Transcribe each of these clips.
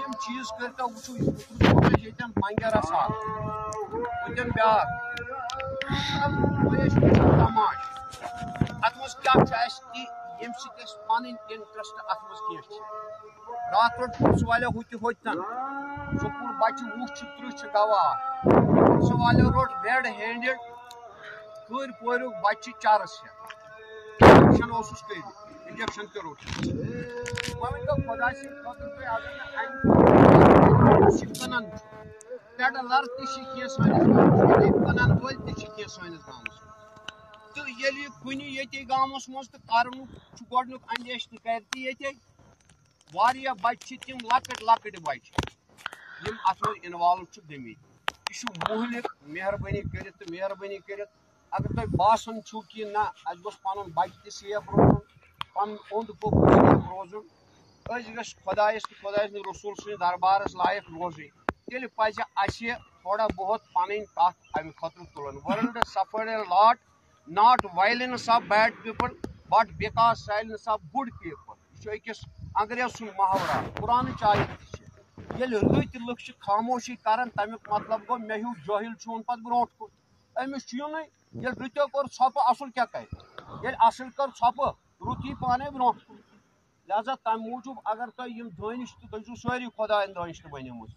تم چیز کرتا وچھو یتن بنگیرا سال وتن بیاکھ تماش ات مز کیا کہ یم سک پن انٹرسٹ ات مز کی رات روٹ پولیس والے ہوتن سکول بچہ وہ ترہ گواہ پولیس والے روٹ ریڈ ہینڈڈ کور پور بچہ چارس انجیکشن اوسس کر انجیکشن تہ روٹ وۄنۍ ؤنۍتو خۄدا سٕنٛدِ خٲطرٕ تُہۍ اگر نہٕ کٕنان چھُ پیڈلر تہِ چھِ کینٛہہ سٲنِس گامَس کٕنان وٲلۍ تہِ چھِ کینٛہہ سٲنِس گامَس تہٕ ییٚلہِ کُنہِ ییٚتے گامَس منٛز تہٕ کَرنُک چھُ گۄڈنیُک اندیش تہِ کَرِ تہِ ییٚتے واریاہ بَچہِ چھِ تِم لۄکٕٹۍ لۄکٕٹۍ بَچہِ یِم اَتھ منٛز اِنوالو چھِ گٔمٕتۍ یہِ چھُ مُہلِک مہربٲنی کٔرِتھ اگر تۄہہِ باسان چھُو کہِ نہ اَسہِ گوٚژھ پَنُن بَچہِ تہِ سیف روزُن پَنُن اوٚنٛد پوٚک سیف روزُن أسۍ گژھِ خۄدایَس تہٕ خۄداے سٕنٛدِ رسوٗل سٕنٛدِس دربارَس لایق روزٕنۍ تیٚلہِ پَزِ اَسہِ تھوڑا بہت پَنٕنۍ کَتھ اَمہِ خٲطرٕ تُلُن world suffered a lot not violence of bad people but because silence of good people یہِ چھُ أکِس انگریز سُنٛد محاورہ قرآنٕچ آیت تہِ چھِ ییٚلہِ رٕتۍ لُکھ چھِ خاموشی کران تَمیُک مطلب گوٚو مےٚ ہیوٗ جٲہِل چھُ یُن پَتہٕ برونٛٹھ کُن أمِس چھُ یُنٕے ییٚلہِ رٕتیو کوٚر ژھۄپہٕ اَصٕل کیٛاہ کَرِ ییٚلہِ اَصٕل کٔر ژھۄپہٕ رُت یی پانَے برونٛٹھ کُن لہذا تَمہِ موٗجوٗب اگر تۄہہِ یِم دٲنِش تہٕ تُہۍ چھُو سٲری خۄدایَن دٲنِش تہٕ بَنیمٕژ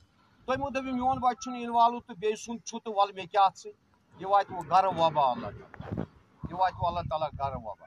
تُہۍ مہٕ دٔپِو میون بَچہِ چھُنہٕ اِنوالو تہٕ بیٚیہِ سُنٛد چھُ تہٕ وَلہٕ مےٚ کیٛاہ اَتھ سۭتۍ یہِ واتہِ وۄنۍ گَرٕ وبا اللہ تعالیٰ یہِ واتہِ وۄنۍ اللہ تعالیٰ گَرٕ وبا